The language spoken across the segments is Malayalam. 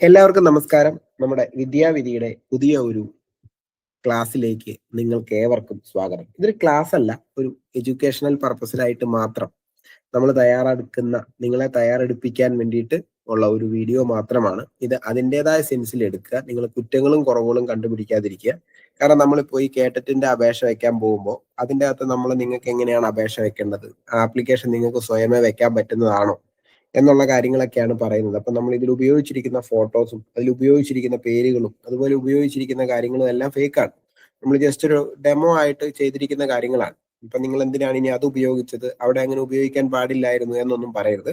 എല്ലാവർക്കും നമസ്കാരം. നമ്മുടെ വിദ്യാവിധിയുടെ പുതിയ ഒരു ക്ലാസ്സിലേക്ക് നിങ്ങൾക്ക് ഏവർക്കും സ്വാഗതം. ഇതൊരു ക്ലാസ് അല്ല, ഒരു എഡ്യൂക്കേഷണൽ പർപ്പസിലായിട്ട് മാത്രം നമ്മൾ നിങ്ങളെ തയ്യാറെടുപ്പിക്കാൻ വേണ്ടിയിട്ട് ഉള്ള ഒരു വീഡിയോ മാത്രമാണ് ഇത്. അതിൻ്റെതായ സെൻസിൽ എടുക്കുക. നിങ്ങൾ കുറ്റങ്ങളും കുറവുകളും കണ്ടുപിടിക്കാതിരിക്കുക. കാരണം നമ്മളിപ്പോൾ ഈ കേട്ടറ്റിന്റെ അപേക്ഷ വെക്കാൻ പോകുമ്പോൾ അതിൻ്റെ അകത്ത് നിങ്ങൾക്ക് എങ്ങനെയാണ് അപേക്ഷ വെക്കേണ്ടത്, ആപ്ലിക്കേഷൻ നിങ്ങൾക്ക് സ്വയമേ വെക്കാൻ പറ്റുന്നതാണോ എന്നുള്ള കാര്യങ്ങളൊക്കെയാണ് പറയുന്നത്. അപ്പൊ നമ്മൾ ഇതിൽ ഉപയോഗിച്ചിരിക്കുന്ന ഫോട്ടോസും അതിൽ ഉപയോഗിച്ചിരിക്കുന്ന പേരുകളും അതുപോലെ ഉപയോഗിച്ചിരിക്കുന്ന കാര്യങ്ങളും എല്ലാം ഫേക്കാണ്. നമ്മൾ ജസ്റ്റ് ഒരു ഡെമോ ആയിട്ട് ചെയ്തിരിക്കുന്ന കാര്യങ്ങളാണ്. ഇപ്പൊ നിങ്ങൾ എന്തിനാണ് ഇനി അത് ഉപയോഗിച്ചത്, അവിടെ അങ്ങനെ ഉപയോഗിക്കാൻ പാടില്ലായിരുന്നു എന്നൊന്നും പറയരുത്.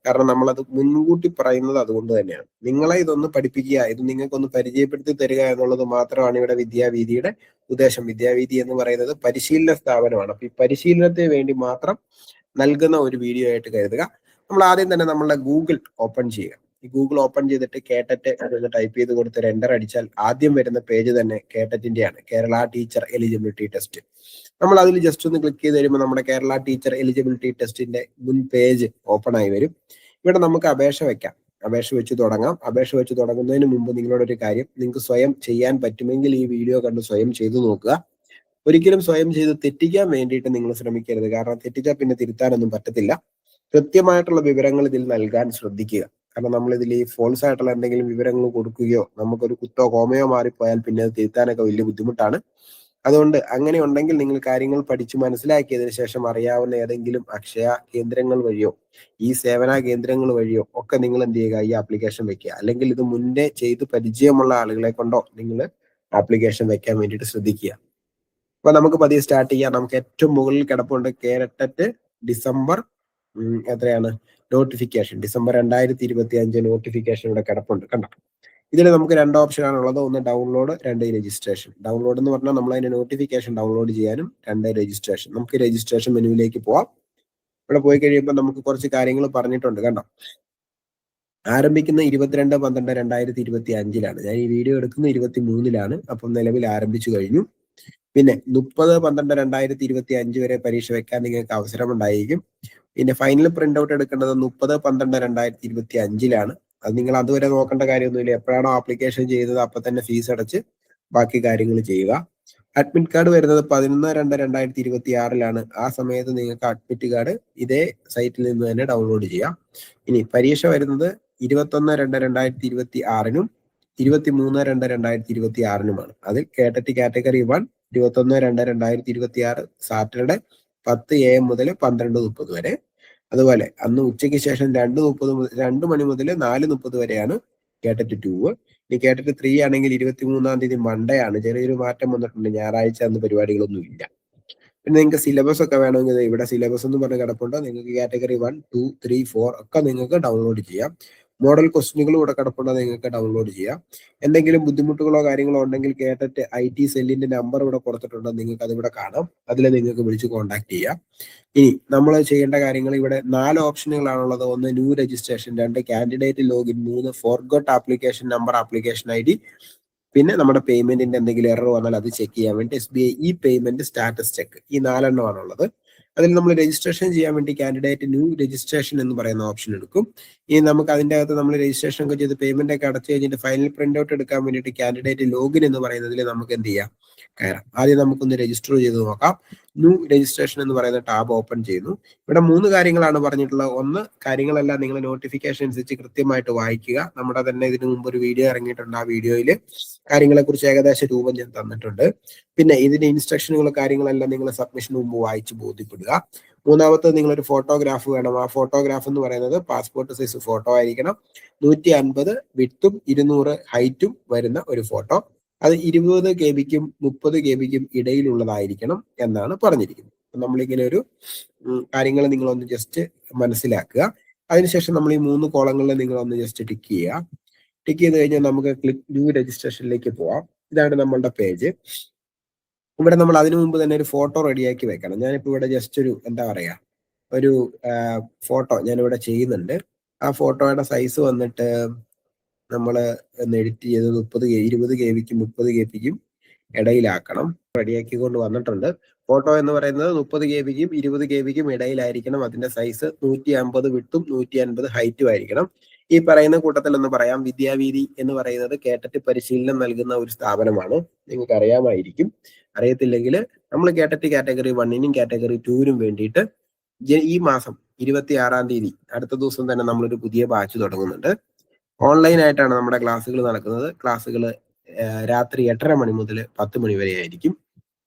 കാരണം നമ്മളത് മുൻകൂട്ടി പറയുന്നത് അതുകൊണ്ട് തന്നെയാണ്. നിങ്ങളെ ഇതൊന്ന് പഠിപ്പിക്കുക, ഇത് നിങ്ങൾക്കൊന്ന് പരിചയപ്പെടുത്തി തരിക എന്നുള്ളത് മാത്രമാണ് ഇവിടെ വിദ്യാവീതിയുടെ ഉദ്ദേശം. വിദ്യാവീതി എന്ന് പറയുന്നത് പരിശീലന സ്ഥാപനമാണ്. അപ്പൊ ഈ പരിശീലനത്തിന് വേണ്ടി മാത്രം നൽകുന്ന ഒരു വീഡിയോ ആയിട്ട് കരുതുക. നമ്മൾ ആദ്യം തന്നെ നമ്മളുടെ ഗൂഗിൾ ഓപ്പൺ ചെയ്യുക. ഈ ഗൂഗിൾ ഓപ്പൺ ചെയ്തിട്ട് കേട്ടറ്റ് എന്ന് ടൈപ്പ് ചെയ്ത് കൊടുത്ത് എൻ്റർ അടിച്ചാൽ ആദ്യം വരുന്ന പേജ് തന്നെ കേട്ടറ്റിന്റെയാണ്, കേരള ടീച്ചർ എലിജിബിലിറ്റി ടെസ്റ്റ്. നമ്മൾ അതിൽ ജസ്റ്റ് ഒന്ന് ക്ലിക്ക് ചെയ്ത് വരുമ്പോൾ നമ്മുടെ കേരള ടീച്ചർ എലിജിബിലിറ്റി ടെസ്റ്റിന്റെ മുൻ പേജ് ഓപ്പൺ ആയി വരും. ഇവിടെ നമുക്ക് അപേക്ഷ വെക്കാം, അപേക്ഷ വെച്ച് തുടങ്ങാം. അപേക്ഷ വെച്ച് തുടങ്ങുന്നതിന് മുമ്പ് നിങ്ങളോടൊരു കാര്യം, നിങ്ങൾക്ക് സ്വയം ചെയ്യാൻ പറ്റുമെങ്കിൽ ഈ വീഡിയോ കണ്ട് സ്വയം ചെയ്തു നോക്കുക. ഒരിക്കലും സ്വയം ചെയ്ത് തെറ്റിക്കാൻ വേണ്ടിയിട്ട് നിങ്ങൾ ശ്രമിക്കരുത്. കാരണം തെറ്റിച്ചാൽ പിന്നെ തിരുത്താനൊന്നും പറ്റത്തില്ല. കൃത്യമായിട്ടുള്ള വിവരങ്ങൾ ഇതിൽ നൽകാൻ ശ്രദ്ധിക്കുക. കാരണം നമ്മൾ ഇതിൽ ഈ ഫോൾസ് ആയിട്ടുള്ള എന്തെങ്കിലും വിവരങ്ങൾ കൊടുക്കുകയോ നമുക്കൊരു കുത്തോ കോമയോ മാറിപ്പോയാൽ പിന്നെ അത് തിരുത്താനൊക്കെ വലിയ ബുദ്ധിമുട്ടാണ്. അതുകൊണ്ട് അങ്ങനെ ഉണ്ടെങ്കിൽ നിങ്ങൾ കാര്യങ്ങൾ പഠിച്ചു മനസ്സിലാക്കിയതിനു ശേഷം അറിയാവുന്ന ഏതെങ്കിലും അക്ഷയ കേന്ദ്രങ്ങൾ വഴിയോ ഈ സേവന കേന്ദ്രങ്ങൾ വഴിയോ ഒക്കെ നിങ്ങൾ എന്ത് ചെയ്യുക, ഈ ആപ്ലിക്കേഷൻ വെക്കുക. അല്ലെങ്കിൽ ഇത് മുന്നേ ചെയ്ത് പരിചയമുള്ള ആളുകളെ കൊണ്ടോ നിങ്ങൾ ആപ്ലിക്കേഷൻ വെക്കാൻ വേണ്ടിയിട്ട് ശ്രദ്ധിക്കുക. അപ്പൊ നമുക്ക് പതിയെ സ്റ്റാർട്ട് ചെയ്യാം. നമുക്ക് ഏറ്റവും മുകളിൽ കിടപ്പുണ്ട് കേരളത്തെ ഡിസംബർ എത്രയാണ് നോട്ടിഫിക്കേഷൻ, ഡിസംബർ 2025 നോട്ടിഫിക്കേഷൻ ഇവിടെ കിടപ്പുണ്ട്. കണ്ടോ, ഇതിൽ നമുക്ക് രണ്ട് ഓപ്ഷനാണ് ഉള്ളത്. ഒന്ന് ഡൗൺലോഡ്, രണ്ട് രജിസ്ട്രേഷൻ. ഡൗൺലോഡ് എന്ന് പറഞ്ഞാൽ നമ്മൾ അതിന്റെ നോട്ടിഫിക്കേഷൻ ഡൗൺലോഡ് ചെയ്യാനും, രണ്ട് രജിസ്ട്രേഷൻ. നമുക്ക് രജിസ്ട്രേഷൻ മെനുവിലേക്ക് പോവാം. ഇവിടെ പോയി കഴിയുമ്പോൾ നമുക്ക് കുറച്ച് കാര്യങ്ങൾ പറഞ്ഞിട്ടുണ്ട്. കണ്ടോ, ആരംഭിക്കുന്ന 22/12/2025 ഞാൻ ഈ വീഡിയോ എടുക്കുന്ന 23 അപ്പം നിലവിൽ ആരംഭിച്ചു കഴിഞ്ഞു. പിന്നെ 30/12/2025 വരെ പരീക്ഷ വെക്കാൻ നിങ്ങൾക്ക് അവസരമുണ്ടായിരിക്കും. പിന്നെ ഫൈനൽ പ്രിന്റ് ഔട്ട് എടുക്കേണ്ടത് 30/12/2025 അത് നിങ്ങൾ അതുവരെ നോക്കേണ്ട കാര്യമൊന്നുമില്ല. എപ്പോഴാണോ ആപ്ലിക്കേഷൻ ചെയ്തത് അപ്പൊ തന്നെ ഫീസ് അടച്ച് ബാക്കി കാര്യങ്ങൾ ചെയ്യുക. അഡ്മിറ്റ് കാർഡ് വരുന്നത് 11/2/2026 ആ സമയത്ത് നിങ്ങൾക്ക് അഡ്മിറ്റ് കാർഡ് ഇതേ സൈറ്റിൽ നിന്ന് തന്നെ ഡൗൺലോഡ് ചെയ്യാം. ഇനി പരീക്ഷ വരുന്നത് 21/2/2026 23/2/2026 അതിൽ കേട്ടറ്റ് കാറ്റഗറി 1 21/2/2026 സാറ്റർഡേ 10 AM മുതൽ 12:30 വരെ. അതുപോലെ അന്ന് ഉച്ചയ്ക്ക് ശേഷം 2 മണി മുതൽ 4:30 വരെയാണ് കേട്ടറ്റ് 2. ഇനി കേട്ടറ്റ് 3 ആണെങ്കിൽ 23-ാം തീയതി മൺഡേ ആണ്. ചെറിയൊരു മാറ്റം വന്നിട്ടുണ്ട്, ഞായറാഴ്ച അന്ന് പരിപാടികളൊന്നും ഇല്ല. പിന്നെ നിങ്ങൾക്ക് സിലബസ് ഒക്കെ വേണമെങ്കിൽ ഇവിടെ സിലബസ് എന്ന് പറഞ്ഞ് കിടപ്പുണ്ട്. നിങ്ങൾക്ക് കാറ്റഗറി 1, 2, 3, 4 ഒക്കെ നിങ്ങൾക്ക് ഡൗൺലോഡ് ചെയ്യാം. മോഡൽ ക്വസ്റ്റ്യനുകളും ഇവിടെ കിടപ്പുണ്ട്, നിങ്ങൾക്ക് ഡൗൺലോഡ് ചെയ്യാം. എന്തെങ്കിലും ബുദ്ധിമുട്ടുകളോ കാര്യങ്ങളോ ഉണ്ടെങ്കിൽ കേട്ടറ്റ് IT സെല്ലിന്റെ നമ്പർ ഇവിടെ കൊടുത്തിട്ടുണ്ട്, നിങ്ങൾക്ക് അതിവിടെ കാണാം. അതിൽ നിങ്ങൾക്ക് വിളിച്ച് കോൺടാക്ട് ചെയ്യാം. ഇനി നമ്മൾ ചെയ്യേണ്ട കാര്യങ്ങൾ ഇവിടെ 4 ഓപ്ഷനുകളാണുള്ളത്. ഒന്ന് new registration, 2 candidate login, 3 forgot application number, application ID. പിന്നെ നമ്മുടെ പേയ്മെന്റിന്റെ എന്തെങ്കിലും എറർ വന്നാൽ അത് ചെക്ക് ചെയ്യാൻ വേണ്ടി SBI E payment status check. ഈ 4 എണ്ണമാണുള്ളത്. അതിൽ നമ്മൾ രജിസ്ട്രേഷൻ ചെയ്യാൻ വേണ്ടി കാൻഡിഡേറ്റ് ന്യൂ രജിസ്ട്രേഷൻ എന്ന് പറയുന്ന ഓപ്ഷൻ എടുക്കും. ഇനി നമുക്ക് അതിൻ്റെ അകത്ത് നമ്മൾ രജിസ്ട്രേഷൻ ഒക്കെ ചെയ്ത് പേയ്മെന്റ് ഒക്കെ അടച്ചു കഴിഞ്ഞിട്ട് ഫൈനൽ പ്രിന്റ് ഔട്ട് എടുക്കാൻ വേണ്ടിയിട്ട് കാൻഡിഡേറ്റ് ലോഗിൻ എന്ന് പറയുന്നതിൽ നമുക്ക് എന്ത് ചെയ്യാം, കയറാം. ആദ്യം നമുക്കൊന്ന് രജിസ്റ്റർ ചെയ്ത് നോക്കാം. ന്യൂ രജിസ്ട്രേഷൻ എന്ന് പറയുന്ന ടാബ് ഓപ്പൺ ചെയ്യുന്നു. ഇവിടെ 3 കാര്യങ്ങളാണ് പറഞ്ഞിട്ടുള്ളത്. ഒന്ന്, കാര്യങ്ങളെല്ലാം നിങ്ങൾ നോട്ടിഫിക്കേഷൻ അനുസരിച്ച് കൃത്യമായിട്ട് വായിക്കുക. നമ്മുടെ തന്നെ ഇതിനു മുമ്പ് ഒരു വീഡിയോ ഇറങ്ങിയിട്ടുണ്ട്. ആ വീഡിയോയിൽ കാര്യങ്ങളെ കുറിച്ച് ഏകദേശ രൂപം ഞാൻ തന്നിട്ടുണ്ട്. പിന്നെ ഇതിന്റെ ഇൻസ്ട്രക്ഷനുകൾ കാര്യങ്ങളെല്ലാം നിങ്ങൾ സബ്മിഷന് മുമ്പ് വായിച്ച് ബോധ്യപ്പെടുക. മൂന്നാമത്തെ, നിങ്ങളൊരു ഫോട്ടോഗ്രാഫ് വേണം. ആ ഫോട്ടോഗ്രാഫ് എന്ന് പറയുന്നത് പാസ്പോർട്ട് സൈസ് ഫോട്ടോ ആയിരിക്കണം. 150 വിഡ്ത്തും 200 ഹൈറ്റും വരുന്ന ഒരു ഫോട്ടോ. അത് 20 KB-ക്കും 30 KB-ക്കും ഇടയിലുള്ളതായിരിക്കണം എന്നാണ് പറഞ്ഞിരിക്കുന്നത്. നമ്മളിങ്ങനെ ഒരു കാര്യങ്ങൾ നിങ്ങളൊന്ന് ജസ്റ്റ് മനസ്സിലാക്കുക. അതിനുശേഷം നമ്മൾ ഈ 3 കോളങ്ങളിൽ നിങ്ങളൊന്ന് ജസ്റ്റ് ടിക്ക് ചെയ്യുക. ടിക്ക് ചെയ്ത് കഴിഞ്ഞാൽ നമുക്ക് ക്ലിക്ക് ന്യൂ രജിസ്ട്രേഷനിലേക്ക് പോവാം. ഇതാണ് നമ്മളുടെ പേജ്. ഇവിടെ നമ്മൾ അതിനു മുമ്പ് തന്നെ ഒരു ഫോട്ടോ റെഡിയാക്കി വെക്കണം. ഞാനിപ്പോൾ ഇവിടെ ജസ്റ്റ് ഒരു ഒരു ഫോട്ടോ ഞാനിവിടെ ചെയ്യുന്നുണ്ട്. ആ ഫോട്ടോയുടെ സൈസ് വന്നിട്ട് നമ്മൾ ഒന്ന് എഡിറ്റ് ചെയ്ത് 20 KB-ക്കും 30 KB-ക്കും ഇടയിലാക്കണം. റെഡിയാക്കിക്കൊണ്ട് വന്നിട്ടുണ്ട്. ഫോട്ടോ എന്ന് പറയുന്നത് 30 KB-ക്കും 20 KB-ക്കും ഇടയിലായിരിക്കണം. അതിന്റെ സൈസ് 150 വിട്ടും 150 ഹൈറ്റും ആയിരിക്കണം. ഈ പറയുന്ന കൂട്ടത്തിൽ എന്ന് പറയാം, വിദ്യാവീതി എന്ന് പറയുന്നത് കേട്ടറ്റ് പരിശീലനം നൽകുന്ന ഒരു സ്ഥാപനമാണ്. നിങ്ങൾക്ക് അറിയാമായിരിക്കും. അറിയത്തില്ലെങ്കിൽ നമ്മൾ കേട്ടറ്റ് കാറ്റഗറി 1നും കാറ്റഗറി 2നും വേണ്ടിയിട്ട് ഈ മാസം 26-ാം തീയതി അടുത്ത ദിവസം തന്നെ നമ്മളൊരു പുതിയ ബാച്ച് തുടങ്ങുന്നുണ്ട്. ഓൺലൈൻ ആയിട്ടാണ് നമ്മുടെ ക്ലാസ്സുകൾ നടക്കുന്നത്. ക്ലാസ്സുകൾ രാത്രി 8:30 മണി മുതൽ 10 മണി വരെ ആയിരിക്കും.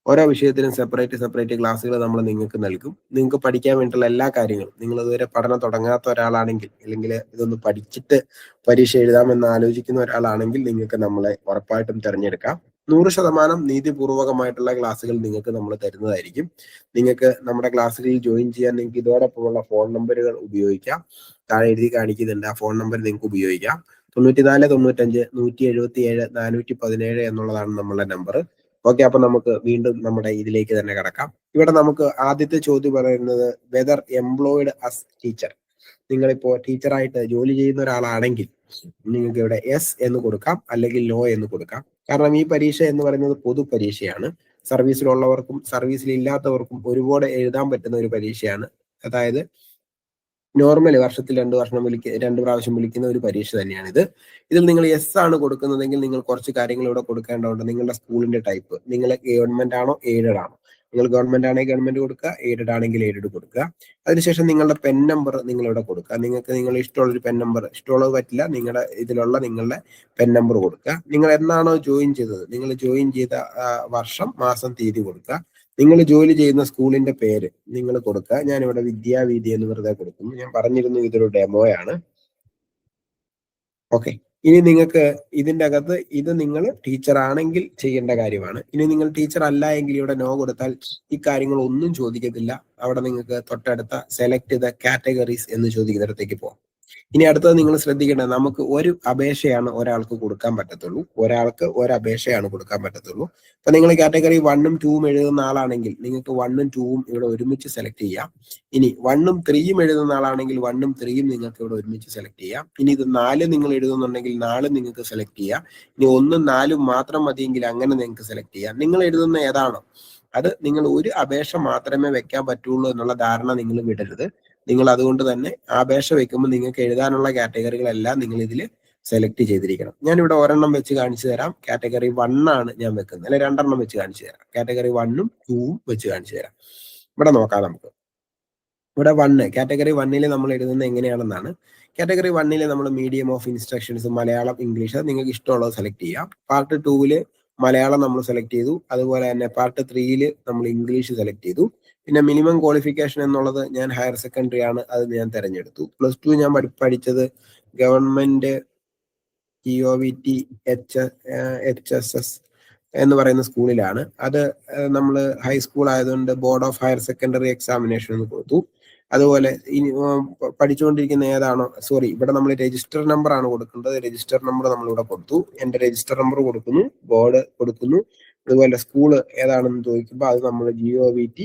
ഓരോ വിഷയത്തിനും സെപ്പറേറ്റ് ക്ലാസ്സുകൾ നമ്മൾ നിങ്ങൾക്ക് നൽകും. നിങ്ങൾക്ക് പഠിക്കാൻ വേണ്ടിയിട്ടുള്ള എല്ലാ കാര്യങ്ങളും, നിങ്ങൾ ഇതുവരെ പഠനം തുടങ്ങാത്ത ഒരാളാണെങ്കിൽ, അല്ലെങ്കിൽ ഇതൊന്ന് പഠിച്ചിട്ട് പരീക്ഷ എഴുതാമെന്ന് ആലോചിക്കുന്ന ഒരാളാണെങ്കിൽ നിങ്ങൾക്ക് നമ്മളെ ഉറപ്പായിട്ടും തിരഞ്ഞെടുക്കാം. 100% നീതിപൂർവകമായിട്ടുള്ള ക്ലാസ്സുകൾ നിങ്ങൾക്ക് നമ്മൾ തരുന്നതായിരിക്കും. നിങ്ങൾക്ക് നമ്മുടെ ക്ലാസ്സുകളിൽ ജോയിൻ ചെയ്യാൻ നിങ്ങൾക്ക് ഇതോടൊപ്പമുള്ള ഫോൺ നമ്പറുകൾ ഉപയോഗിക്കാം. താഴെ എഴുതി കാണിക്കുന്നുണ്ട്. ആ ഫോൺ നമ്പർ നിങ്ങൾക്ക് ഉപയോഗിക്കാം. 94 95 177 417 എന്നുള്ളതാണ് നമ്മളുടെ നമ്പർ. ഓക്കെ, അപ്പൊ നമുക്ക് വീണ്ടും നമ്മുടെ ഇതിലേക്ക് തന്നെ കിടക്കാം. ഇവിടെ നമുക്ക് ആദ്യത്തെ ചോദ്യം പറയുന്നത് വെദർ എംപ്ലോയിഡ് അസ് ടീച്ചർ. നിങ്ങളിപ്പോ ടീച്ചറായിട്ട് ജോലി ചെയ്യുന്ന ഒരാളാണെങ്കിൽ നിങ്ങൾക്ക് ഇവിടെ യെസ് എന്ന് കൊടുക്കാം, അല്ലെങ്കിൽ നോ എന്ന് കൊടുക്കാം. കാരണം ഈ പരീക്ഷ എന്ന് പറയുന്നത് പൊതു പരീക്ഷയാണ്. സർവീസിലുള്ളവർക്കും സർവീസിലില്ലാത്തവർക്കും ഒരുപോലെ എഴുതാൻ പറ്റുന്ന ഒരു പരീക്ഷയാണ്. അതായത് നോർമൽ വർഷത്തിൽ 2 പ്രാവശ്യം വിളിക്കുന്ന ഒരു പരീക്ഷ തന്നെയാണിത്. ഇതിൽ നിങ്ങൾ യെസ് ആണ് കൊടുക്കുന്നതെങ്കിൽ നിങ്ങൾ കുറച്ച് കാര്യങ്ങൾ ഇവിടെ കൊടുക്കേണ്ടതുണ്ട്. നിങ്ങളുടെ സ്കൂളിന്റെ ടൈപ്പ്, നിങ്ങൾ ഗവൺമെന്റ് ആണോ എയ്ഡഡ് ആണോ? നിങ്ങൾ ഗവൺമെന്റ് ആണെങ്കിൽ ഗവൺമെന്റ് കൊടുക്കുക, എയ്ഡഡ് ആണെങ്കിൽ എയ്ഡഡ് കൊടുക്കുക. അതിനുശേഷം നിങ്ങളുടെ പെൻ നമ്പർ നിങ്ങൾ ഇവിടെ കൊടുക്കുക. നിങ്ങൾക്ക് നിങ്ങൾ ഇഷ്ടമുള്ളൊരു പെൻ നമ്പർ, ഇഷ്ടമുള്ളത് പറ്റില്ല, നിങ്ങളുടെ ഇതിലുള്ള നിങ്ങളുടെ പെൻ നമ്പർ കൊടുക്കുക. നിങ്ങൾ എന്നാണോ ജോയിൻ ചെയ്തത്, നിങ്ങൾ ജോയിൻ ചെയ്ത വർഷം, മാസം, തീയതി കൊടുക്കുക. നിങ്ങൾ ജോലി ചെയ്യുന്ന സ്കൂളിന്റെ പേര് നിങ്ങൾ കൊടുക്കുക. ഞാനിവിടെ വിദ്യാവീതി എന്ന് വെറുതെ കൊടുക്കുന്നു. ഞാൻ പറഞ്ഞിരുന്നു ഇതൊരു ഡെമോയാണ്. ഓക്കെ, ഇനി നിങ്ങൾക്ക് ഇതിന്റെ അകത്ത് ഇത് നിങ്ങൾ ടീച്ചർ ആണെങ്കിൽ ചെയ്യേണ്ട കാര്യമാണ്. ഇനി നിങ്ങൾ ടീച്ചർ അല്ല എങ്കിൽ ഇവിടെ നോ കൊടുത്താൽ ഈ കാര്യങ്ങൾ ഒന്നും ചോദിക്കത്തില്ല. അവിടെ നിങ്ങൾക്ക് തൊട്ടടുത്ത സെലക്ട് ദ കാറ്റഗറീസ് എന്ന് ചോദിക്കുന്നിടത്തേക്ക് പോകാം. ഇനി അടുത്തത് നിങ്ങൾ ശ്രദ്ധിക്കേണ്ടത്, നമുക്ക് ഒരു അപേക്ഷയാണ് ഒരാൾക്ക് കൊടുക്കാൻ പറ്റത്തുള്ളൂ. ഒരാൾക്ക് ഒരു അപേക്ഷയാണ് കൊടുക്കാൻ പറ്റത്തുള്ളൂ. അപ്പൊ നിങ്ങൾ കാറ്റഗറി 1ഉം 2ഉം എഴുതുന്ന ആളാണെങ്കിൽ നിങ്ങൾക്ക് 1ഉം 2ഉം ഇവിടെ ഒരുമിച്ച് സെലക്ട് ചെയ്യാം. ഇനി 1ഉം 3ഉം എഴുതുന്ന ആളാണെങ്കിൽ 1ഉം 3ഉം നിങ്ങൾക്ക് ഇവിടെ ഒരുമിച്ച് സെലക്ട് ചെയ്യാം. ഇനി ഇത് 4 നിങ്ങൾ എഴുതുന്നുണ്ടെങ്കിൽ 4 നിങ്ങൾക്ക് സെലക്ട് ചെയ്യാം. ഇനി 1ഉം 4ഉം മാത്രം മതിയെങ്കിൽ അങ്ങനെ നിങ്ങൾക്ക് സെലക്ട് ചെയ്യാം. നിങ്ങൾ എഴുതുന്ന ഏതാണോ അത് നിങ്ങൾ ഒരു അപേക്ഷ മാത്രമേ വെക്കാൻ പറ്റുള്ളൂ എന്നുള്ള ധാരണ നിങ്ങൾ വിടരുത്. നിങ്ങൾ അതുകൊണ്ട് തന്നെ അപേക്ഷ വെക്കുമ്പോൾ നിങ്ങൾക്ക് എഴുതാനുള്ള കാറ്റഗറികളെല്ലാം നിങ്ങൾ ഇതിൽ സെലക്ട് ചെയ്തിരിക്കണം. ഞാനിവിടെ ഒരെണ്ണം വെച്ച് കാണിച്ചു തരാം. കാറ്റഗറി 1 ആണ് ഞാൻ വെക്കുന്നത്, അല്ലെ 2 വെച്ച് കാണിച്ചു തരാം. കാറ്റഗറി 1ഉം 2ഉം വെച്ച് കാണിച്ചു തരാം. ഇവിടെ നോക്കാം നമുക്ക്. ഇവിടെ 1 കാറ്റഗറി 1ൽ നമ്മൾ എഴുതുന്നത് എങ്ങനെയാണെന്നാണ്. കാറ്റഗറി 1ൽ നമ്മൾ medium of instructions Malayalam, English നിങ്ങൾക്ക് ഇഷ്ടമുള്ളത് സെലക്ട് ചെയ്യാം. പാർട്ട് 2ൽ മലയാളം നമ്മൾ സെലക്ട് ചെയ്തു. അതുപോലെ തന്നെ പാർട്ട് 3ൽ നമ്മൾ ഇംഗ്ലീഷ് സെലക്ട് ചെയ്തു. പിന്നെ മിനിമം ക്വാളിഫിക്കേഷൻ എന്നുള്ളത് ഞാൻ ഹയർ സെക്കൻഡറി ആണ്, അത് ഞാൻ തിരഞ്ഞെടുത്തു. +2 ഞാൻ പഠിച്ചത് ഗവൺമെന്റ് GOVT HSS എന്ന് പറയുന്ന സ്കൂളിലാണ്. അത് നമ്മൾ ഹൈസ്കൂൾ ആയതുകൊണ്ട് board of higher secondary examination എന്ന് കൊടുത്തു. അതുപോലെ ഇനി പഠിച്ചുകൊണ്ടിരിക്കുന്ന ഏതാണോ, സോറി, ഇവിടെ നമ്മൾ രജിസ്റ്റർ നമ്പർ ആണ് കൊടുക്കേണ്ടത്. രജിസ്റ്റർ നമ്പർ നമ്മൾ ഇവിടെ കൊടുത്തു. എന്റെ രജിസ്റ്റർ നമ്പർ കൊടുക്കുന്നു, ബോർഡ് കൊടുക്കുന്നു. അതുപോലെ സ്കൂൾ ഏതാണെന്ന് ചോദിക്കുമ്പോൾ അത് നമ്മൾ GOVT,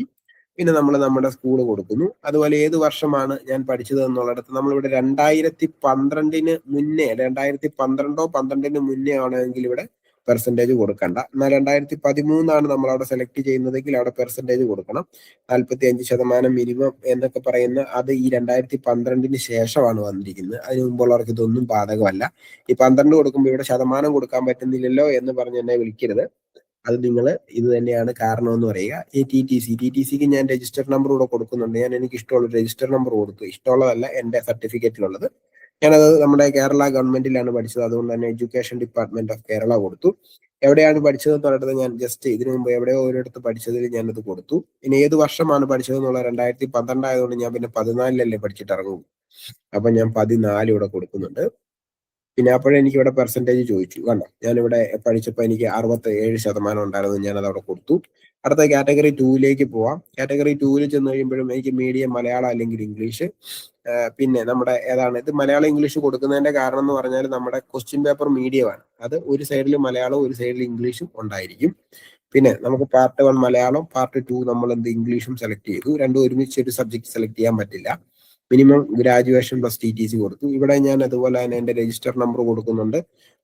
പിന്നെ നമ്മൾ നമ്മുടെ സ്കൂൾ കൊടുക്കുന്നു. അതുപോലെ ഏത് വർഷമാണ് ഞാൻ പഠിച്ചത് എന്നുള്ളിടത്ത് നമ്മളിവിടെ 2012 മുന്നേ, 2012 12 മുന്നേ ആണെങ്കിൽ ഇവിടെ പെർസെൻറ്റേജ് കൊടുക്കണ്ട. എന്നാൽ 2013 നമ്മൾ അവിടെ സെലക്ട് ചെയ്യുന്നതെങ്കിൽ അവിടെ പെർസെൻറ്റേജ് കൊടുക്കണം. 45% മിനിമം എന്നൊക്കെ പറയുന്ന അത് ഈ 2012 ശേഷമാണ് വന്നിരിക്കുന്നത്. അതിന് മുമ്പുള്ളവർക്ക് ഇതൊന്നും ബാധകമല്ല. ഈ 12 കൊടുക്കുമ്പോൾ ഇവിടെ ശതമാനം കൊടുക്കാൻ പറ്റുന്നില്ലല്ലോ എന്ന് പറഞ്ഞ് എന്നെ വിളിക്കരുത്. അത് നിങ്ങൾ ഇത് തന്നെയാണ് കാരണം എന്ന് പറയുക. ഈ TTCക്ക് ഞാൻ രജിസ്റ്റർ നമ്പർ കൂടെ കൊടുക്കുന്നുണ്ട്. ഞാൻ എനിക്ക് ഇഷ്ടമുള്ള രജിസ്റ്റർ നമ്പർ കൊടുത്തു. ഇഷ്ടമുള്ളതല്ല, എന്റെ സർട്ടിഫിക്കറ്റിലുള്ളത്. ഞാനത് നമ്മുടെ കേരള ഗവൺമെന്റിലാണ് പഠിച്ചത്. അതുകൊണ്ട് തന്നെ എഡ്യൂക്കേഷൻ ഡിപ്പാർട്ട്മെന്റ് ഓഫ് കേരള കൊടുത്തു. എവിടെയാണ് പഠിച്ചതെന്ന് പറയുന്നത് ഞാൻ ജസ്റ്റ് ഇതിനു മുമ്പ് എവിടെയോ ഒരിടത്ത് പഠിച്ചതിൽ ഞാനത് കൊടുത്തു. ഇനി ഏത് വർഷമാണ് പഠിച്ചതെന്നുള്ള 2012 ആയതുകൊണ്ട് ഞാൻ പിന്നെ 14 പഠിച്ചിട്ട് ഇറങ്ങും. അപ്പൊ ഞാൻ 14 ഇവിടെ കൊടുക്കുന്നുണ്ട്. പിന്നെ അപ്പോഴെനിക്ക് ഇവിടെ പെർസെൻറ്റേജ് ചോദിച്ചു. കണ്ടോ, ഞാനിവിടെ പഠിച്ചപ്പോൾ എനിക്ക് 67% ഉണ്ടായിരുന്നു. ഞാനത് അവിടെ കൊടുത്തു. അടുത്ത കാറ്റഗറി 2ലേക്ക് പോവാം. കാറ്റഗറി 2ൽ ചെന്ന് കഴിയുമ്പോഴും എനിക്ക് മീഡിയം മലയാളം അല്ലെങ്കിൽ ഇംഗ്ലീഷ്. പിന്നെ നമ്മുടെ ഏതാണ് ഇത് മലയാളം ഇംഗ്ലീഷ് കൊടുക്കുന്നതിന്റെ കാരണം എന്ന് പറഞ്ഞാൽ നമ്മുടെ ക്വസ്റ്റ്യൻ പേപ്പർ മീഡിയമാണ്. അത് ഒരു സൈഡിൽ മലയാളവും ഒരു സൈഡിൽ ഇംഗ്ലീഷും ഉണ്ടായിരിക്കും. പിന്നെ നമുക്ക് പാർട്ട് 1 മലയാളം, പാർട്ട് 2 നമ്മൾ ഇംഗ്ലീഷും സെലക്ട് ചെയ്തു. രണ്ടും ഒരുമിച്ച് ഒരു സബ്ജക്ട് സെലക്ട് ചെയ്യാൻ പറ്റില്ല. മിനിമം ഗ്രാജുവേഷൻ + TTC കൊടുത്തു. ഇവിടെ ഞാൻ അതുപോലെ തന്നെ എൻ്റെ രജിസ്റ്റർ നമ്പർ കൊടുക്കുന്നുണ്ട്.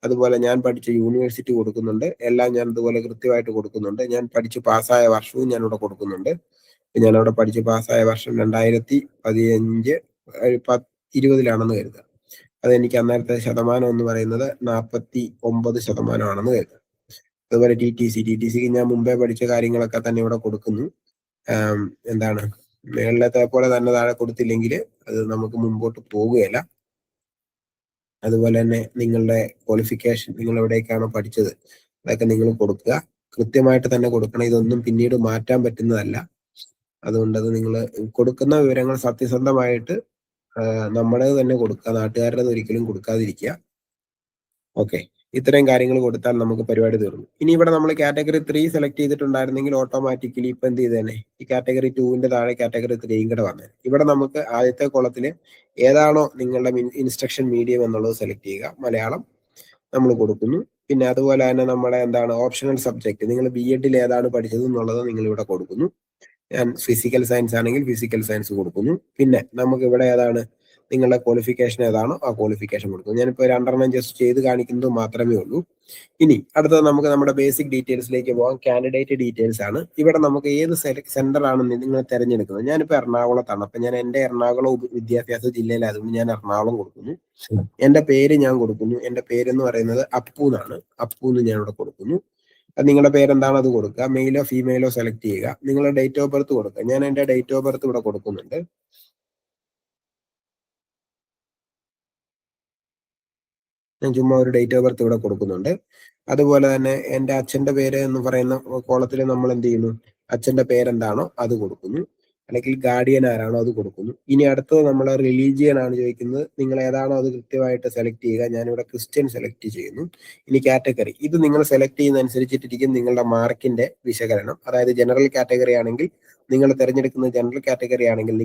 അതുപോലെ ഞാൻ പഠിച്ച യൂണിവേഴ്സിറ്റി കൊടുക്കുന്നുണ്ട്. എല്ലാം ഞാൻ അതുപോലെ കൃത്യമായിട്ട് കൊടുക്കുന്നുണ്ട്. ഞാൻ പഠിച്ച് പാസ്സായ വർഷവും ഞാനിവിടെ കൊടുക്കുന്നുണ്ട്. ഞാനവിടെ പഠിച്ച് പാസ്സായ വർഷം 2015 2020 കരുതുക. അതെനിക്ക് അന്നേരത്തെ ശതമാനം എന്ന് പറയുന്നത് 49% കരുതുക. അതുപോലെ ടി ടി സിക്ക് ഞാൻ മുമ്പേ പഠിച്ച കാര്യങ്ങളൊക്കെ തന്നെ ഇവിടെ കൊടുക്കുന്നു. എന്താണ് മേളിലത്തെ പോലെ തന്നെ താഴെ കൊടുത്തില്ലെങ്കിൽ അത് നമുക്ക് മുമ്പോട്ട് പോകുകയില്ല. അതുപോലെ തന്നെ നിങ്ങളുടെ ക്വാളിഫിക്കേഷൻ, നിങ്ങൾ എവിടേക്കാണോ പഠിച്ചത് അതൊക്കെ നിങ്ങൾ കൊടുക്കുക. കൃത്യമായിട്ട് തന്നെ കൊടുക്കണം. ഇതൊന്നും പിന്നീട് മാറ്റാൻ പറ്റുന്നതല്ല. അതുകൊണ്ട് അത് നിങ്ങൾ കൊടുക്കുന്ന വിവരങ്ങൾ സത്യസന്ധമായിട്ട് നമ്മുടേത് തന്നെ കൊടുക്കുക, നാട്ടുകാരുടെ ഒരിക്കലും കൊടുക്കാതിരിക്കുക. ഓക്കെ, ഇത്രയും കാര്യങ്ങൾ കൊടുത്താൽ നമുക്ക് പരിപാടി തീർന്നു. ഇനി ഇവിടെ നമ്മൾ കാറ്റഗറി 3 സെലക്ട് ചെയ്തിട്ടുണ്ടായിരുന്നെങ്കിൽ ഓട്ടോമാറ്റിക്കലി ഇപ്പൊ എന്ത് ചെയ്തേനെ, ഈ കാറ്റഗറി 2ന്റെ താഴെ കാറ്റഗറി 3യും കൂടെ വന്നേ. ഇവിടെ നമുക്ക് ആദ്യത്തെ കോളത്തിൽ ഏതാണോ നിങ്ങളുടെ ഇൻസ്ട്രക്ഷൻ മീഡിയം എന്നുള്ളത് സെലക്ട് ചെയ്യുക. മലയാളം നമ്മൾ കൊടുക്കുന്നു. പിന്നെ അതുപോലെ തന്നെ നമ്മുടെ എന്താണ് ഓപ്ഷണൽ സബ്ജക്ട്, നിങ്ങൾ BEdൽ ഏതാണ് പഠിച്ചത് എന്നുള്ളത് നിങ്ങൾ ഇവിടെ കൊടുക്കുന്നു. ഞാൻ ഫിസിക്കൽ സയൻസ് ആണെങ്കിൽ ഫിസിക്കൽ സയൻസ് കൊടുക്കുന്നു. പിന്നെ നമുക്ക് ഇവിടെ ഏതാണ് നിങ്ങളുടെ ക്വാളിഫിക്കേഷൻ ഏതാണോ ആ ക്വാളിഫിക്കേഷൻ കൊടുക്കും. ഞാനിപ്പോൾ 2 ജസ്റ്റ് ചെയ്ത് കാണിക്കുന്നത് മാത്രമേ ഉള്ളൂ. ഇനി അടുത്തത് നമുക്ക് നമ്മുടെ ബേസിക് ഡീറ്റെയിൽസിലേക്ക് പോകാം. കാൻഡിഡേറ്റ് ഡീറ്റെയിൽസ് ആണ്. ഇവിടെ നമുക്ക് ഏത് സെന്റർ ആണെന്ന് നിങ്ങൾ തിരഞ്ഞെടുക്കുന്നത്. ഞാനിപ്പോൾ എറണാകുളത്താണ്. അപ്പൊ ഞാൻ എൻ്റെ എറണാകുളം വിദ്യാഭ്യാസ ജില്ലയിലായതുകൊണ്ട് ഞാൻ എറണാകുളം കൊടുക്കുന്നു. എൻ്റെ പേര് ഞാൻ കൊടുക്കുന്നു. എൻ്റെ പേരെന്ന് പറയുന്നത് അപ്പു എന്നാണ്. അപ്പു എന്ന് ഞാൻ ഇവിടെ കൊടുക്കുന്നു. നിങ്ങളുടെ പേരെന്താണ് അത് കൊടുക്കുക. മെയിലോ ഫീമെയിലോ സെലക്ട് ചെയ്യുക. നിങ്ങളുടെ ഡേറ്റ് ഓഫ് ബർത്ത് കൊടുക്കുക. ഞാൻ എൻ്റെ ഡേറ്റ് ഓഫ് ബർത്ത് ഇവിടെ കൊടുക്കുന്നുണ്ട്. ഞാൻ ചുമ്മാ ഒരു ഡേറ്റ് ഓഫ് ബർത്ത് ഇവിടെ കൊടുക്കുന്നുണ്ട്. അതുപോലെ തന്നെ എൻ്റെ അച്ഛൻ്റെ പേര് എന്ന് പറയുന്ന കോളത്തിൽ നമ്മൾ എന്ത് ചെയ്യുന്നു, അച്ഛൻ്റെ പേരെന്താണോ അത് കൊടുക്കുന്നു. അല്ലെങ്കിൽ ഗാർഡിയൻ ആരാണോ അത് കൊടുക്കുന്നു. ഇനി അടുത്തത് നമ്മൾ റിലീജിയൻ ആണ് ചോദിക്കുന്നത്. നിങ്ങൾ ഏതാണോ അത് കൃത്യമായിട്ട് സെലക്ട് ചെയ്യുക. ഞാനിവിടെ ക്രിസ്ത്യൻ സെലക്ട് ചെയ്യുന്നു. ഇനി കാറ്റഗറി, ഇത് നിങ്ങൾ സെലക്ട് ചെയ്യുന്ന അനുസരിച്ചിട്ടിരിക്കും നിങ്ങളുടെ മാർക്കിന്റെ വിശകലനം. അതായത് ജനറൽ കാറ്റഗറി ആണെങ്കിൽ നിങ്ങൾ തിരഞ്ഞെടുക്കുന്ന ജനറൽ കാറ്റഗറി ആണെങ്കിൽ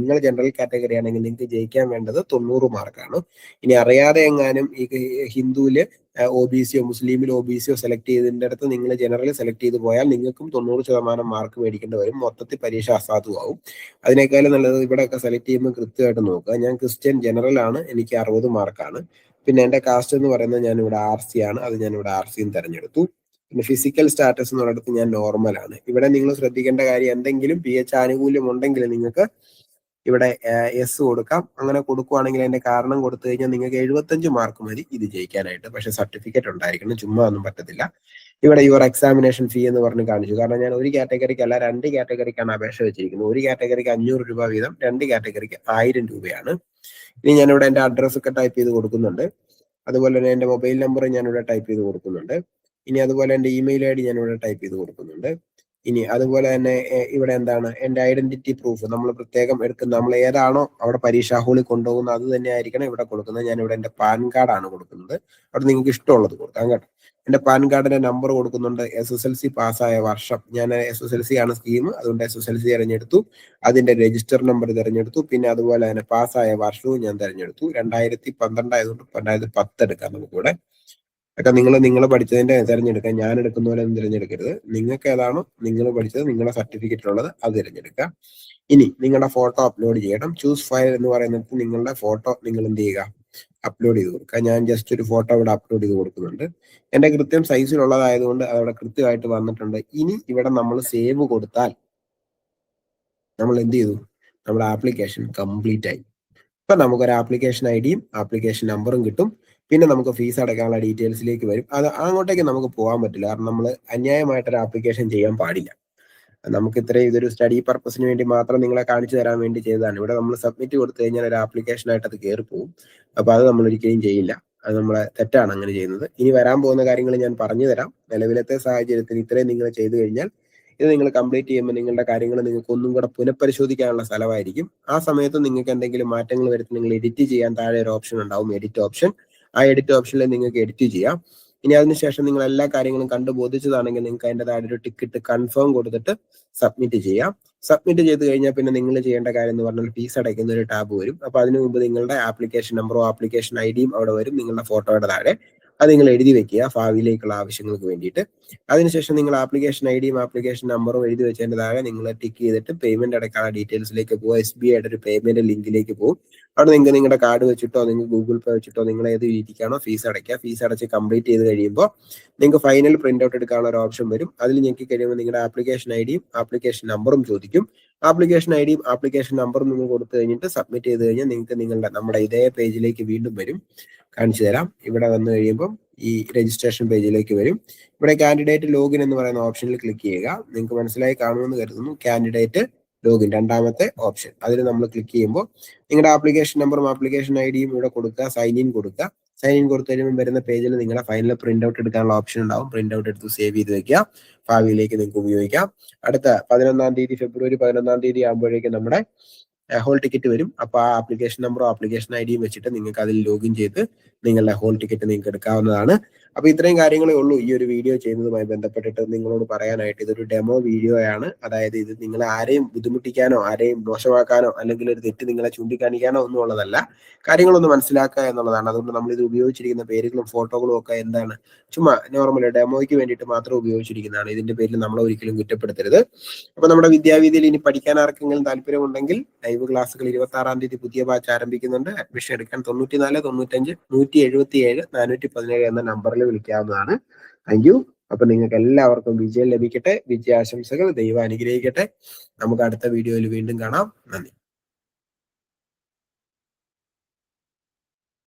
നിങ്ങൾക്ക് ജയിക്കാൻ വേണ്ടത് 90 മാർക്കാണ്. ഇനി അറിയാതെ എങ്ങാനും ഈ ഹിന്ദുവില് OBC മുസ്ലിമിൽ OBC സെലക്ട് ചെയ്തതിന്റെ അടുത്ത് നിങ്ങൾ ജനറൽ സെലക്ട് ചെയ്ത് പോയാൽ നിങ്ങൾക്കും 90% മാർക്ക് മേടിക്കേണ്ടി വരും. മൊത്തത്തിൽ പരീക്ഷ അസാധുവാകും. അതിനേക്കാളും നല്ലത് ഇവിടെയൊക്കെ സെലക്ട് ചെയ്യുമ്പോൾ കൃത്യമായിട്ട് നോക്കുക. ഞാൻ ക്രിസ്ത്യൻ ജനറൽ ആണ്, എനിക്ക് 60 മാർക്കാണ്. പിന്നെ എൻ്റെ കാസ്റ്റ് എന്ന് പറയുന്നത് ഞാൻ ഇവിടെ RC ആണ്, അത് ഞാൻ ഇവിടെ RCയും തിരഞ്ഞെടുത്തു. പിന്നെ ഫിസിക്കൽ സ്റ്റാറ്റസ് എന്ന് പറയുന്നത് ഞാൻ നോർമൽ ആണ്. ഇവിടെ നിങ്ങൾ ശ്രദ്ധിക്കേണ്ട കാര്യം, എന്തെങ്കിലും PH ആനുകൂല്യം ഉണ്ടെങ്കിൽ നിങ്ങൾക്ക് ഇവിടെ എസ് കൊടുക്കാം. അങ്ങനെ കൊടുക്കുവാണെങ്കിൽ അതിന്റെ കാരണം കൊടുത്തു കഴിഞ്ഞാൽ നിങ്ങൾക്ക് 75 മാർക്ക് മതി ഇത് ജയിക്കാനായിട്ട്. പക്ഷെ സർട്ടിഫിക്കറ്റ് ഉണ്ടായിരിക്കണം, ചുമ്മാ ഒന്നും പറ്റത്തില്ല. ഇവിടെ യുവർ എക്സാമിനേഷൻ ഫീ എന്ന് പറഞ്ഞ് കാണിച്ചു. കാരണം ഞാൻ ഒരു കാറ്റഗറിക്കല്ല 2 കാറ്റഗറിക്കാണ് അപേക്ഷ വെച്ചിരിക്കുന്നത്. ഒരു കാറ്റഗറിക്ക് 500 രൂപ വീതം, 2 കാറ്റഗറിക്ക് 1000 രൂപയാണ്. ഇനി ഞാനിവിടെ എൻ്റെ അഡ്രസ്സ് ഒക്കെ ടൈപ്പ് ചെയ്ത് കൊടുക്കുന്നുണ്ട്. അതുപോലെ തന്നെ എൻ്റെ മൊബൈൽ നമ്പർ ഞാനിവിടെ ടൈപ്പ് ചെയ്ത് കൊടുക്കുന്നുണ്ട്. ഇനി അതുപോലെ എൻ്റെ ഇമെയിൽ ID ഞാനിവിടെ ടൈപ്പ് ചെയ്ത് കൊടുക്കുന്നുണ്ട്. ഇനി അതുപോലെ തന്നെ ഇവിടെ എന്താണ് എൻ്റെ ഐഡന്റിറ്റി പ്രൂഫ് നമ്മൾ പ്രത്യേകം എടുക്കുന്ന, നമ്മൾ ഏതാണോ അവിടെ പരീക്ഷാ ഹാളിൽ കൊണ്ടുപോകുന്നത് അത് തന്നെ ആയിരിക്കണം ഇവിടെ കൊടുക്കുന്നത്. ഞാൻ ഇവിടെ എൻ്റെ പാൻ കാർഡാണ് കൊടുക്കുന്നത്. അവിടെ നിങ്ങൾക്ക് ഇഷ്ടമുള്ളത് കൊടുക്കാം കേട്ടോ. എൻ്റെ പാൻ കാർഡിന്റെ നമ്പർ കൊടുക്കുന്നുണ്ട്. SSLC പാസ്സായ വർഷം, ഞാൻ SSLC ആണ് സ്കീം, അതുകൊണ്ട് SSLC തിരഞ്ഞെടുത്തു. അതിന്റെ രജിസ്റ്റർ നമ്പർ തിരഞ്ഞെടുത്തു. പിന്നെ അതുപോലെ തന്നെ പാസ്സായ വർഷവും ഞാൻ തിരഞ്ഞെടുത്തു. 2012 ആയതുകൊണ്ട് 2010 എടുക്കാം നമുക്കിവിടെ. ഒക്കെ നിങ്ങൾ പഠിച്ചതിന്റെ തിരഞ്ഞെടുക്കുക. ഞാൻ എടുക്കുന്ന പോലെ ഒന്നും തിരഞ്ഞെടുക്കരുത്. നിങ്ങൾക്ക് ഏതാണോ നിങ്ങൾ പഠിച്ചത്, നിങ്ങളുടെ സർട്ടിഫിക്കറ്റിലുള്ളത് അത് തിരഞ്ഞെടുക്കുക. ഇനി നിങ്ങളുടെ ഫോട്ടോ അപ്ലോഡ് ചെയ്യണം. ചൂസ് ഫയൽ എന്ന് പറയുന്നത് നിങ്ങളുടെ ഫോട്ടോ നിങ്ങൾ എന്ത് ചെയ്യുക, അപ്ലോഡ് ചെയ്ത് കൊടുക്കുക. ഞാൻ ജസ്റ്റ് ഒരു ഫോട്ടോ ഇവിടെ അപ്ലോഡ് ചെയ്ത് കൊടുക്കുന്നുണ്ട്. എൻ്റെ കൃത്യം സൈസിലുള്ളതായതുകൊണ്ട് അതവിടെ കൃത്യമായിട്ട് വന്നിട്ടുണ്ട്. ഇനി ഇവിടെ നമ്മൾ സേവ് കൊടുത്താൽ നമ്മൾ എന്ത് ചെയ്തു, നമ്മുടെ ആപ്ലിക്കേഷൻ കംപ്ലീറ്റ് ആയി. ഇപ്പൊ നമുക്കൊരു ആപ്ലിക്കേഷൻ IDയും ആപ്ലിക്കേഷൻ നമ്പറും കിട്ടും. പിന്നെ നമുക്ക് ഫീസ് അടയ്ക്കാനുള്ള ഡീറ്റെയിൽസിലേക്ക് വരും. അത് അങ്ങോട്ടേക്ക് നമുക്ക് പോകാൻ പറ്റില്ല. കാരണം നമ്മൾ അന്യായമായിട്ടൊരു ആപ്ലിക്കേഷൻ ചെയ്യാൻ പാടില്ല. നമുക്ക് ഇത്രയും ഇതൊരു സ്റ്റഡി പർപ്പസിന് വേണ്ടി മാത്രം നിങ്ങളെ കാണിച്ചു തരാൻ വേണ്ടി ചെയ്തതാണ്. ഇവിടെ നമ്മൾ സബ്മിറ്റ് കൊടുത്തു കഴിഞ്ഞാൽ ഒരു ആപ്ലിക്കേഷനായിട്ട് അത് കയറി പോകും. അപ്പൊ അത് നമ്മൾ ഒരിക്കലും ചെയ്യില്ല. അത് നമ്മളെ തെറ്റാണ് അങ്ങനെ ചെയ്യുന്നത്. ഇനി വരാൻ പോകുന്ന കാര്യങ്ങൾ ഞാൻ പറഞ്ഞു തരാം. നിലവിലത്തെ സാഹചര്യത്തിൽ ഇത്രയും നിങ്ങൾ ചെയ്തു കഴിഞ്ഞാൽ ഇത് നിങ്ങൾ കംപ്ലീറ്റ് ചെയ്യുമ്പോൾ നിങ്ങളുടെ കാര്യങ്ങൾ നിങ്ങൾക്ക് ഒന്നും കൂടെ പുനഃപരിശോധിക്കാനുള്ള സ്ഥലമായിരിക്കും. ആ സമയത്ത് നിങ്ങൾക്ക് എന്തെങ്കിലും മാറ്റങ്ങൾ വരുത്തി നിങ്ങൾ എഡിറ്റ് ചെയ്യാൻ താഴെ ഒരു ഓപ്ഷൻ ഉണ്ടാവും, എഡിറ്റ് ഓപ്ഷൻ. ആ എഡിറ്റ് ഓപ്ഷനിൽ നിങ്ങൾക്ക് എഡിറ്റ് ചെയ്യാം. ഇനി അതിനുശേഷം നിങ്ങൾ എല്ലാ കാര്യങ്ങളും കണ്ടു ബോധിച്ചതാണെങ്കിൽ നിങ്ങൾക്ക് അതിൻ്റെ താഴെ ഒരു ടിക്കറ്റ് കൺഫേം കൊടുത്തിട്ട് സബ്മിറ്റ് ചെയ്യാം. സബ്മിറ്റ് ചെയ്ത് കഴിഞ്ഞാൽ പിന്നെ നിങ്ങൾ ചെയ്യേണ്ട കാര്യം എന്ന് പറഞ്ഞാൽ ഫീസ് അടയ്ക്കുന്ന ഒരു ടാബ് വരും. അപ്പൊ അതിനു മുമ്പ് നിങ്ങളുടെ ആപ്ലിക്കേഷൻ നമ്പറോ ആപ്ലിക്കേഷൻ IDയും അവിടെ വരും നിങ്ങളുടെ ഫോട്ടോയുടെ താഴെ. അത് നിങ്ങൾ എഴുതി വെക്കുക ഭാവിയിലേക്കുള്ള ആവശ്യങ്ങൾക്ക് വേണ്ടിയിട്ട്. അതിനുശേഷം നിങ്ങൾ ആപ്ലിക്കേഷൻ IDയും ആപ്ലിക്കേഷൻ നമ്പറും എഴുതി വെച്ചതിന്റെ താഴെ നിങ്ങൾ ടിക്ക് ചെയ്തിട്ട് പേയ്മെന്റ് അടയ്ക്കാനുള്ള ഡീറ്റെയിൽസിലേക്ക് പോകുക. SBIയുടെ ഒരു പേയ്മെന്റ് ലിങ്കിലേക്ക് പോകും. അവിടെ നിങ്ങൾക്ക് നിങ്ങളുടെ കാർഡ് വെച്ചിട്ടോ നിങ്ങൾക്ക് ഗൂഗിൾ പേ വെച്ചിട്ടോ നിങ്ങൾ ഏത് രീതിക്കാണോ ഫീസ് അടയ്ക്കുക. ഫീസ് അടച്ച് കംപ്ലീറ്റ് ചെയ്ത് കഴിയുമ്പോൾ നിങ്ങൾക്ക് ഫൈനൽ പ്രിന്റ് ഔട്ട് എടുക്കാനുള്ള ഒരു ഓപ്ഷൻ വരും. അതിൽ ഞെക്കി കഴിയുമ്പോൾ നിങ്ങളുടെ ആപ്ലിക്കേഷൻ IDയും ആപ്ലിക്കേഷൻ നമ്പറും ചോദിക്കും. ആപ്ലിക്കേഷൻ IDയും ആപ്ലിക്കേഷൻ നമ്പറും നിങ്ങൾ കൊടുത്തു കഴിഞ്ഞിട്ട് സബ്മിറ്റ് ചെയ്ത് കഴിഞ്ഞാൽ നിങ്ങൾക്ക് നമ്മുടെ ഇതേ പേജിലേക്ക് വീണ്ടും വരും. കാണിച്ചു തരാം. ഇവിടെ വന്നു കഴിയുമ്പം ഈ രജിസ്ട്രേഷൻ പേജിലേക്ക് വരും. ഇവിടെ കാൻഡിഡേറ്റ് ലോഗിൻ എന്ന് പറയുന്ന ഓപ്ഷനിൽ ക്ലിക്ക് ചെയ്യുക. നിങ്ങൾക്ക് മനസ്സിലായി കാണുമെന്ന് കരുതുന്നു. കാൻഡിഡേറ്റ് ലോഗിൻ രണ്ടാമത്തെ ഓപ്ഷൻ, അതിൽ നമ്മൾ ക്ലിക്ക് ചെയ്യുമ്പോൾ നിങ്ങളുടെ ആപ്ലിക്കേഷൻ നമ്പറും ആപ്ലിക്കേഷൻ ഐഡിയും ഇവിടെ കൊടുക്കുക, സൈൻ ഇൻ കൊടുക്കുക. സൈൻ ഇൻ കൊടുത്തു കഴിയുമ്പോൾ വരുന്ന പേജിൽ നിങ്ങളുടെ ഫൈനൽ പ്രിന്റ് ഔട്ട് എടുക്കാനുള്ള ഓപ്ഷൻ ഉണ്ടാവും. പ്രിന്റ് ഔട്ട് എടുത്ത് സേവ് ചെയ്ത് വെക്കുക, ഭാവിയിലേക്ക് നിങ്ങൾക്ക് ഉപയോഗിക്കാം. അടുത്ത 11-ാം തീയതി ഫെബ്രുവരി 11-ാം തീയതി ആകുമ്പോഴേക്കും നമ്മുടെ ഹോൾ ടിക്കറ്റ് വരും. അപ്പോൾ ആ ആപ്ലിക്കേഷൻ നമ്പറോ ആപ്ലിക്കേഷൻ ഐഡിയും വെച്ചിട്ട് നിങ്ങൾക്ക് അതിൽ ലോഗിൻ ചെയ്ത് നിങ്ങളുടെ ഹോൾ ടിക്കറ്റ് നിങ്ങൾക്ക് എടുക്കാവുന്നതാണ്. അപ്പൊ ഇത്രയും കാര്യങ്ങളേ ഉള്ളൂ ഈ ഒരു വീഡിയോ ചെയ്യുന്നതുമായി ബന്ധപ്പെട്ടിട്ട് നിങ്ങളോട് പറയാനായിട്ട്. ഇതൊരു ഡെമോ വീഡിയോ ആണ്. അതായത് ഇത് നിങ്ങളെ ആരെയും ബുദ്ധിമുട്ടിക്കാനോ ആരെയും മോശമാക്കാനോ അല്ലെങ്കിൽ ഒരു തെറ്റ് നിങ്ങളെ ചൂണ്ടിക്കാണിക്കാനോ ഒന്നും ഉള്ളതല്ല. കാര്യങ്ങളൊന്ന് മനസ്സിലാക്കുക എന്നുള്ളതാണ്. അതുകൊണ്ട് നമ്മൾ ഇത് ഉപയോഗിച്ചിരിക്കുന്ന പേരുകളും ഫോട്ടോകളും ഒക്കെ എന്താണ്, ചുമ്മാ നോർമൽ ഡെമോയ്ക്ക് വേണ്ടിയിട്ട് മാത്രം ഉപയോഗിച്ചിരിക്കുന്നതാണ്. ഇതിന്റെ പേരിൽ നമ്മളെ ഒരിക്കലും കുറ്റപ്പെടുത്തരുത്. അപ്പൊ നമ്മുടെ വിദ്യാവീതിയിൽ ഇനി പഠിക്കാൻ ആർക്കെങ്കിലും താല്പര്യമുണ്ടെങ്കിൽ ലൈവ് ക്ലാസ്സുകൾ 26-ാം തീയതി പുതിയ ബാച്ച് ആരംഭിക്കുന്നുണ്ട്. അഡ്മിഷൻ എടുക്കാൻ 94 95 177 417 എന്ന നമ്പറിൽ വിളിക്കാവുന്നതാണ്. Thank you. അപ്പൊ നിങ്ങൾക്ക് എല്ലാവർക്കും വിജയം ലഭിക്കട്ടെ. വിജയാശംസകൾ. ദൈവം അനുഗ്രഹിക്കട്ടെ. നമുക്ക് അടുത്ത വീഡിയോയിൽ വീണ്ടും കാണാം. നന്ദി.